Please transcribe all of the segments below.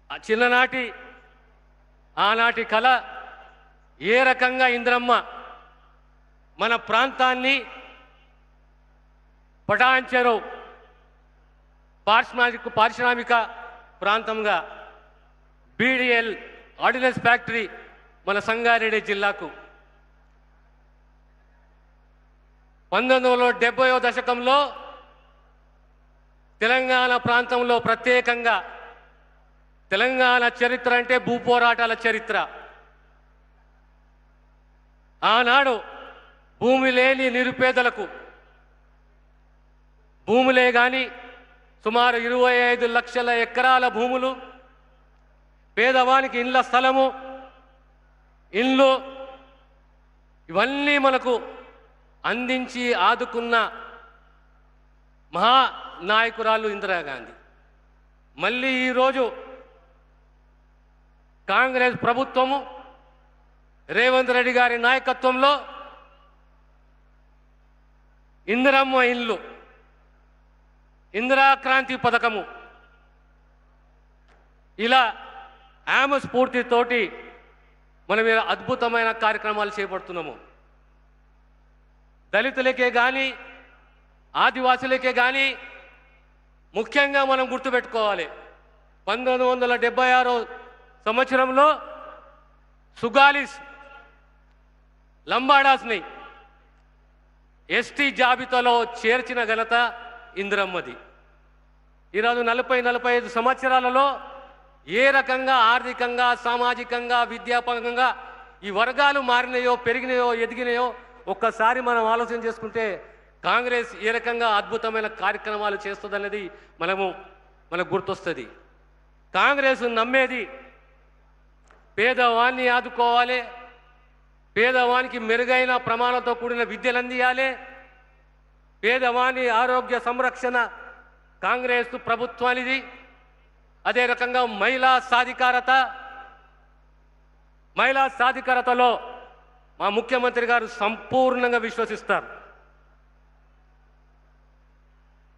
చిన్ననాటి ఆనాటి కళ ఏ రకంగా ఇంద్రమ్మ మన ప్రాంతాన్ని పటాన్చెరు పారిశ్రామిక ప్రాంతంగా బీడీఎల్ ఆర్డినెన్స్ ఫ్యాక్టరీ మన సంగారెడ్డి జిల్లాకు 1970వ దశకంలో తెలంగాణ ప్రాంతంలో ప్రత్యేకంగా తెలంగాణ చరిత్ర అంటే భూపోరాటాల చరిత్ర. ఆనాడు భూమి లేని నిరుపేదలకు భూములే కానీ సుమారు 25 లక్షల ఎకరాల భూములు, పేదవానికి ఇళ్ళ స్థలము, ఇల్లు, ఇవన్నీ మనకు అందించి ఆదుకున్న మహానాయకురాలు ఇందిరాగాంధీ. మళ్ళీ ఈరోజు కాంగ్రెస్ ప్రభుత్వము రేవంత్ రెడ్డి గారి నాయకత్వంలో ఇందిరమ్మ ఇల్లు, ఇందిరాక్రాంతి పథకము, ఇలా ఆమె స్ఫూర్తితోటి మనం అద్భుతమైన కార్యక్రమాలు చేపడుతున్నాము. దళితులకే కానీ ఆదివాసులకే కానీ ముఖ్యంగా మనం గుర్తుపెట్టుకోవాలి, 1976 సంవత్సరంలో సుగాలిస్ లంబాడాస్ని ఎస్టీ జాబితాలో చేర్చిన ఘనత ఇందిరమ్మది. ఈరోజు 40-45 సంవత్సరాలలో ఏ రకంగా ఆర్థికంగా, సామాజికంగా, విద్యాపరంగా ఈ వర్గాలు మారినాయో, పెరిగినాయో, ఎదిగినాయో ఒక్కసారి మనం ఆలోచన చేసుకుంటే కాంగ్రెస్ ఏ రకంగా అద్భుతమైన కార్యక్రమాలు చేస్తుందనేది మనకు గుర్తొస్తుంది. కాంగ్రెస్ నమ్మేది పేదవాన్ని ఆదుకోవాలి, పేదవానికి మెరుగైన ప్రమాణంతో కూడిన విద్యలు అందియాలి, పేదవాని ఆరోగ్య సంరక్షణ కాంగ్రెస్ ప్రభుత్వానిది. అదే రకంగా మహిళా సాధికారతలో మా ముఖ్యమంత్రి గారు సంపూర్ణంగా విశ్వసిస్తారు.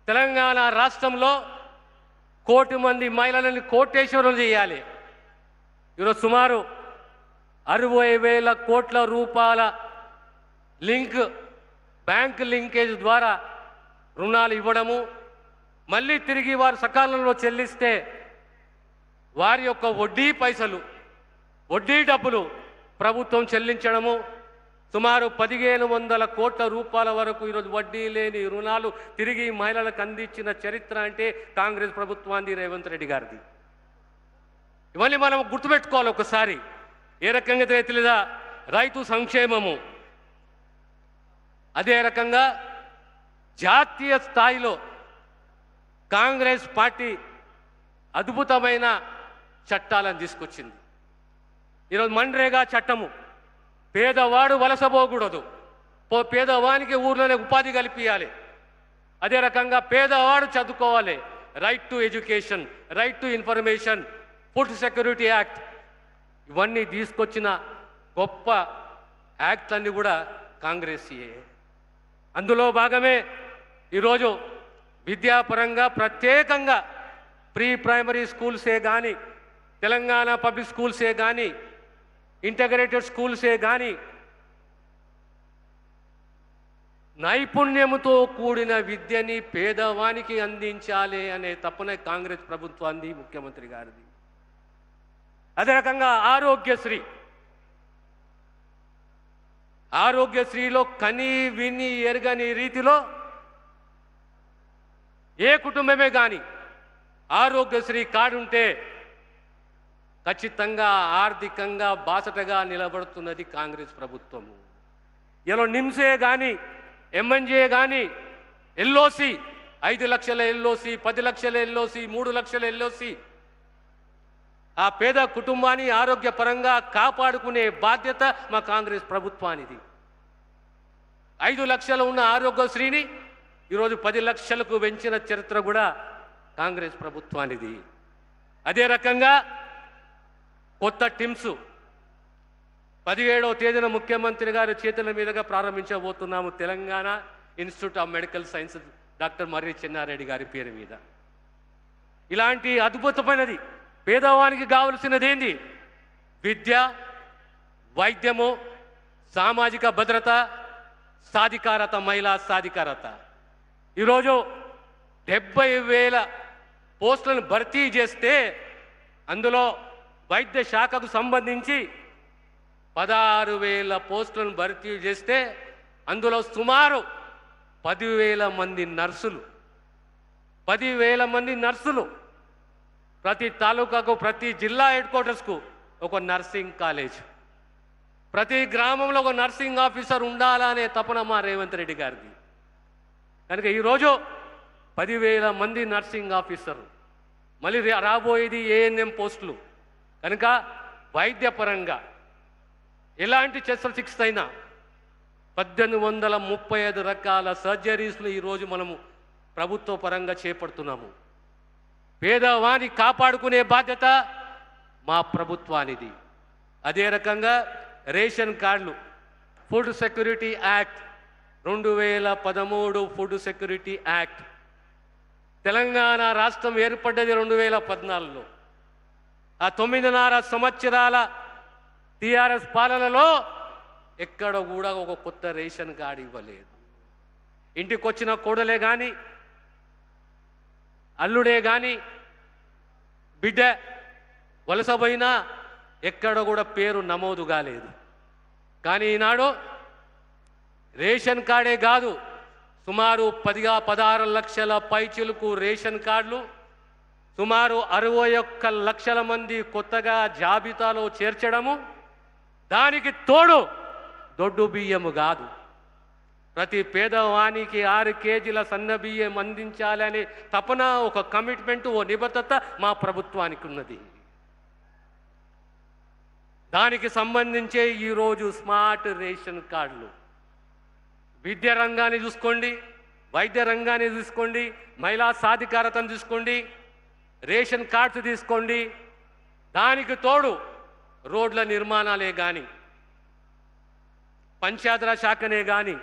తెలంగాణ రాష్ట్రంలో 1 కోటి మంది మహిళలని కోటేశ్వరులు చేయాలి. ఈరోజు సుమారు 60,000 కోట్ల రూపాయల బ్యాంక్ లింకేజ్ ద్వారా రుణాలు ఇవ్వడము, మళ్ళీ తిరిగి వారు సకాలంలో చెల్లిస్తే వారి యొక్క వడ్డీ డబ్బులు ప్రభుత్వం చెల్లించడము, సుమారు 1,500 కోట్ల రూపాయల వరకు ఈరోజు వడ్డీ లేని రుణాలు తిరిగి మహిళలకు అందించిన చరిత్ర అంటే కాంగ్రెస్ ప్రభుత్వాన్ని, రేవంత్ రెడ్డి గారిది. ఇవన్నీ మనం గుర్తుపెట్టుకోవాలి ఒకసారి. ఏ రకంగా రైతులదా రైతు సంక్షేమము, అదే రకంగా జాతీయ స్థాయిలో కాంగ్రెస్ పార్టీ అద్భుతమైన చట్టాలను తీసుకొచ్చింది. ఈరోజు మన్రేగా చట్టము, పేదవాడు వలసపోకూడదు, పేదవానికి ఊర్లోనే ఉపాధి కల్పించాలి. అదే రకంగా పేదవాడు చదువుకోవాలి, right to education, right to information, food security act, ఇవన్నీ తీసుకొచ్చిన గొప్ప యాక్ట్లన్నీ కూడా కాంగ్రెస్యే. అందులో భాగమే ఈరోజు విద్యాపరంగా ప్రత్యేకంగా ప్రీ ప్రైమరీ స్కూల్సే కానీ, తెలంగాణ పబ్లిక్ స్కూల్సే కానీ, ఇంటగ్రేటెడ్ స్కూల్సే కానీ నైపుణ్యముతో కూడిన విద్యని పేదవానికి అందించాలి అనే తపన కాంగ్రెస్ ప్రభుత్వాన్ని, ముఖ్యమంత్రి గారిది. అదే రకంగా ఆరోగ్యశ్రీలో కని విని ఎరగని రీతిలో ఏ కుటుంబమే కానీ ఆరోగ్యశ్రీ కార్డు ఉంటే ఖచ్చితంగా ఆర్థికంగా బాసటగా నిలబడుతున్నది కాంగ్రెస్ ప్రభుత్వము. ఇలా నిమ్సే కానీ, ఎంఎన్జే కానీ, ఎల్ఓసి 5 లక్షల ఎల్ఓసి, 10 లక్షల ఎల్ఓసి, 3 లక్షల ఎల్ఓసి, ఆ పేద కుటుంబాన్ని ఆరోగ్యపరంగా కాపాడుకునే బాధ్యత మా కాంగ్రెస్ ప్రభుత్వానిది. 5 లక్షలు ఉన్న ఆరోగ్యశ్రీని ఈరోజు 10 లక్షలకు పెంచిన చరిత్ర కూడా కాంగ్రెస్ ప్రభుత్వానిది. అదే రకంగా కొత్త టిమ్స్ 17వ తేదీన ముఖ్యమంత్రి గారి చేతుల మీదుగా ప్రారంభించబోతున్నాము. Telangana institute of medical sciences doctor Marri Chennareddy గారి పేరు మీద. ఇలాంటి అద్భుతమైనది పేదవానికి కావలసినది ఏంది? విద్య, వైద్యము, సామాజిక భద్రత, సాధికారత, మహిళా సాధికారత. ఈరోజు 70,000 పోస్టులను భర్తీ చేస్తే అందులో వైద్య శాఖకు సంబంధించి 16,000 పోస్టులను భర్తీ చేస్తే అందులో సుమారు 10,000 మంది నర్సులు, 10,000 మంది నర్సులు. ప్రతి తాలూకాకు, ప్రతి జిల్లా హెడ్ క్వార్టర్స్కు ఒక నర్సింగ్ కాలేజ్, ప్రతి గ్రామంలో ఒక నర్సింగ్ ఆఫీసర్ ఉండాలనే తపన మా రేవంత్ రెడ్డి గారిది. కనుక ఈరోజు 10,000 మంది నర్సింగ్ ఆఫీసర్, మళ్ళీ రాబోయేది ఏఎన్ఎం పోస్టులు. కనుక వైద్యపరంగా ఎలాంటి శస్త్రచికిత్స అయినా 1835 రకాల సర్జరీస్లు ఈరోజు మనము ప్రభుత్వ పరంగా చేపడుతున్నాము. పేదవాని కాపాడుకునే బాధ్యత మా ప్రభుత్వానిది. అదే రకంగా రేషన్ కార్డులు, food security act 2013 food security act. Telangana రాష్ట్రం ఏర్పడ్డది 2014లో. ఆ 9.5 సంవత్సరాల టీఆర్ఎస్ పాలనలో ఎక్కడ కూడా ఒక కొత్త రేషన్ కార్డు ఇవ్వలేదు. ఇంటికి వచ్చిన కోడలే కానీ, అల్లుడే కానీ, బిడ్డ వలసపోయినా ఎక్కడ కూడా పేరు నమోదు కాలేదు. కానీ ఈనాడు రేషన్ కార్డే కాదు, సుమారు 16 లక్షల పైచిలుకు రేషన్ కార్డులు, సుమారు 61 లక్షల మంది కొత్తగా జాబితాలో చేర్చడము, దానికి తోడు దొడ్డు బియ్యము కాదు, ప్రతి పేదవానికి 6 కేజీల సన్న బియ్యం అందించాలనే తపన, ఒక కమిట్మెంట్, ఓ నిబద్ధత మా ప్రభుత్వానికి ఉన్నది. దానికి సంబంధించే ఈరోజు స్మార్ట్ రేషన్ కార్డులు. విద్యా రంగాన్ని చూసుకోండి, వైద్య రంగాన్ని చూసుకోండి, మహిళా సాధికారతను చూసుకోండి, రేషన్ కార్డ్స్ తీసుకోండి. దానికి తోడు రోడ్ల నిర్మాణాలే కానీ, పంచాయతీరాజ్ శాఖనే కానీ,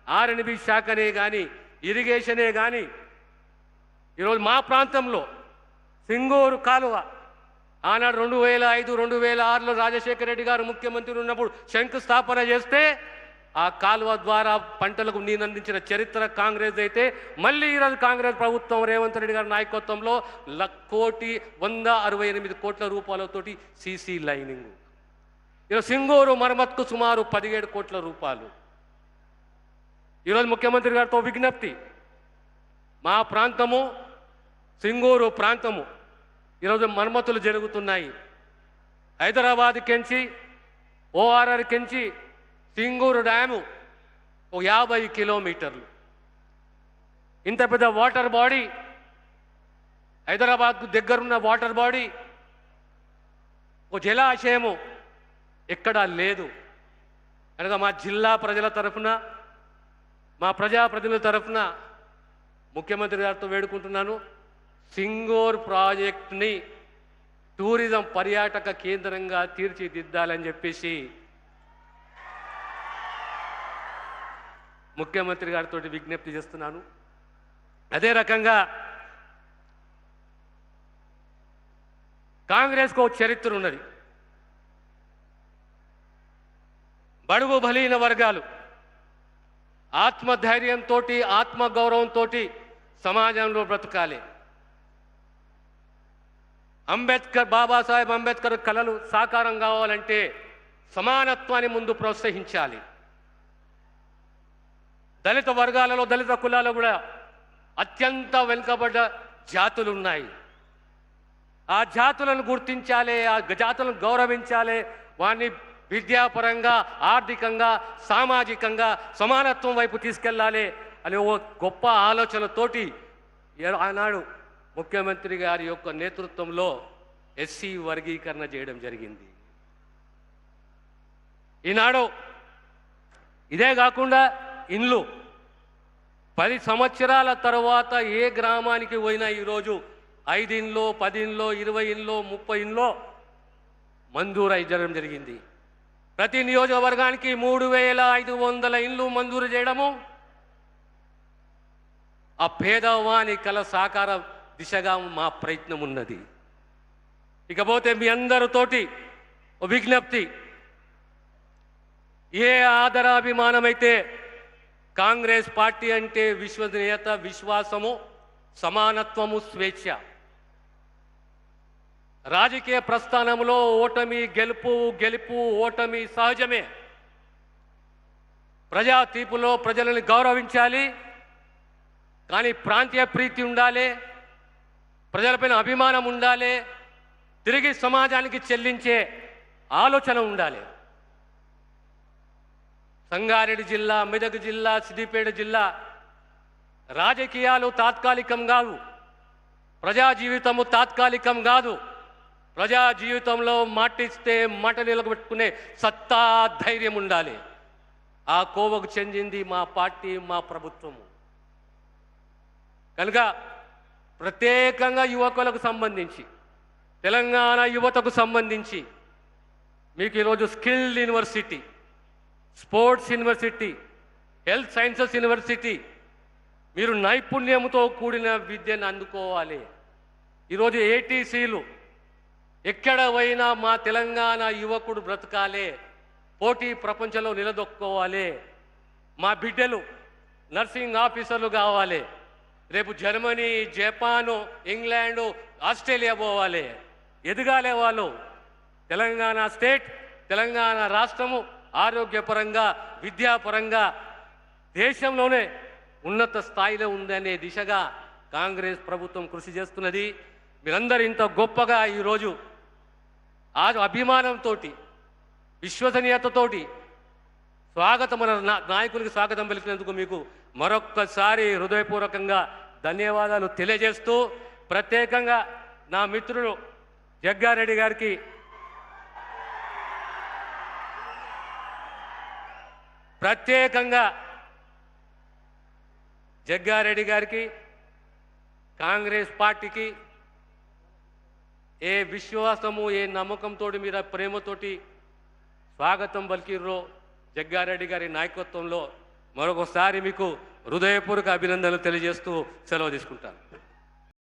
ఆర్ఎండ్బి శాఖనే కానీ, ఇరిగేషనే కానీ. ఈరోజు మా ప్రాంతంలో సింగూరు కాలువ ఆనాడు 2005, 2006లో రాజశేఖర రెడ్డి గారు ముఖ్యమంత్రి ఉన్నప్పుడు శంకుస్థాపన చేస్తే ఆ కాలువ ద్వారా పంటలకు నీరందించిన చరిత్ర కాంగ్రెస్ అయితే, మళ్ళీ ఈరోజు కాంగ్రెస్ ప్రభుత్వం రేవంత్ రెడ్డి గారి నాయకత్వంలో 1,168 కోట్ల రూపాయలతోటి సీసీ లైనింగ్. ఈరోజు సింగూరు మరమ్మత్కు సుమారు 17 కోట్ల రూపాయలు. ఈరోజు ముఖ్యమంత్రి గారితో విజ్ఞప్తి, మా ప్రాంతము సింగూరు ప్రాంతము ఈరోజు మరమ్మతులు జరుగుతున్నాయి. హైదరాబాద్ కెంచి, ఓఆర్ఆర్ కెంచి సింగూరు డ్యాము ఒక 50 కిలోమీటర్లు. ఇంత పెద్ద వాటర్ బాడీ, హైదరాబాద్కు దగ్గరున్న వాటర్ బాడీ, ఒక జలాశయము ఎక్కడా లేదు. కనుక మా జిల్లా ప్రజల తరఫున, మా ప్రజాప్రతినిధుల తరఫున ముఖ్యమంత్రి గారితో వేడుకుంటున్నాను, సింగూరు ప్రాజెక్టుని టూరిజం పర్యాటక కేంద్రంగా తీర్చిదిద్దాలని చెప్పేసి ముఖ్యమంత్రి గారితో విజ్ఞప్తి చేస్తున్నాను. అదే రకంగా కాంగ్రెస్కు ఒక చరిత్ర ఉన్నది. బడుగు బలహీన వర్గాలు ఆత్మధైర్యంతో, ఆత్మగౌరవంతో సమాజంలో బ్రతకాలి. బాబాసాహెబ్ అంబేద్కర్ కలలు సాకారం కావాలంటే సమానత్వాన్ని ముందు ప్రోత్సహించాలి. దళిత వర్గాలలో, దళిత కులాలలో కూడా అత్యంత వెనుకబడ్డ జాతులు ఉన్నాయి. ఆ జాతులను గుర్తించాలి, ఆ జాతులను గౌరవించాలి, వారిని విద్యాపరంగా, ఆర్థికంగా, సామాజికంగా సమానత్వం వైపు తీసుకెళ్ళాలి అనే ఓ గొప్ప ఆలోచనతోటి ఆనాడు ముఖ్యమంత్రి గారి యొక్క నేతృత్వంలో ఎస్సీ వర్గీకరణ చేయడం జరిగింది. ఈనాడు ఇదే కాకుండా ఇండ్లు 10 సంవత్సరాల తర్వాత ఏ గ్రామానికి పోయినా ఈరోజు 5 ఇండ్లో, 10 ఇండ్లో, 20 ఇండ్లో, 30 ఇండ్లో మంజూరు అయ్యడం జరిగింది. ప్రతి నియోజకవర్గానికి 3,500 ఇండ్లు మంజూరు చేయడము ఆ పేదవాని కల సాకార దిశగా మా ప్రయత్నం ఉన్నది. ఇకపోతే మీ అందరితోటి ఓ విజ్ఞప్తి, ఏ ఆదరాభిమానమైతే కాంగ్రెస్ పార్టీ అంటే విశ్వసనీయత, విశ్వాసము, సమానత్వము, స్వేచ్ఛ. రాజకీయ ప్రస్థానంలో ఓటమి గెలుపు ఓటమి సహజమే. ప్రజా తీర్పులో ప్రజలను గౌరవించాలి, కానీ ప్రాంతీయ ప్రీతి ఉండాలి, ప్రజలపైన అభిమానం ఉండాలి, తిరిగి సమాజానికి చెల్లించే ఆలోచన ఉండాలి. సంగారెడ్డి జిల్లా, మెదక్ జిల్లా, సిద్దిపేట జిల్లా రాజకీయాలు తాత్కాలికం కాదు, ప్రజా జీవితము తాత్కాలికం కాదు. ప్రజా జీవితంలో మాటిస్తే మాట నిలబెట్టుకునే సత్తా, ధైర్యం ఉండాలి. ఆ కోవకు చెందింది మా పార్టీ, మా ప్రభుత్వము. కనుక ప్రత్యేకంగా యువకులకు సంబంధించి, తెలంగాణ యువతకు సంబంధించి మీకు ఈరోజు skill university, sports university, health sciences university, మీరు నైపుణ్యంతో కూడిన విద్యను అందుకోవాలి. ఈరోజు ఏటీసీలు ఎక్కడ పోయినా మా తెలంగాణ యువకుడు బ్రతకాలే, పోటీ ప్రపంచంలో నిలదొక్కోవాలి. మా బిడ్డలు నర్సింగ్ ఆఫీసర్లు కావాలి, రేపు జర్మనీ, జపాను, ఇంగ్లాండు, ఆస్ట్రేలియా పోవాలి, ఎదగాలే వాళ్ళు. తెలంగాణ స్టేట్, తెలంగాణ రాష్ట్రము ఆరోగ్యపరంగా, విద్యాపరంగా దేశంలోనే ఉన్నత స్థాయిలో ఉందనే దిశగా కాంగ్రెస్ ప్రభుత్వం కృషి చేస్తున్నది. మీరందరూ ఇంత గొప్పగా ఈరోజు ఆ అభిమానంతో, విశ్వసనీయతతోటి స్వాగతం, మన నాయకునికి స్వాగతం పలికినందుకు మీకు మరొక్కసారి హృదయపూర్వకంగా ధన్యవాదాలు తెలియజేస్తూ, ప్రత్యేకంగా నా మిత్రుడు జగ్గారెడ్డి గారికి, కాంగ్రెస్ పార్టీకి ఏ విశ్వాసము, ఏ నమ్మకంతో మీద ప్రేమతోటి స్వాగతం పలికిర్రో జగ్గారెడ్డి గారి నాయకత్వంలో మరొకసారి మీకు హృదయపూర్వక అభినందనలు తెలియజేస్తూ సెలవు తీసుకుంటాను.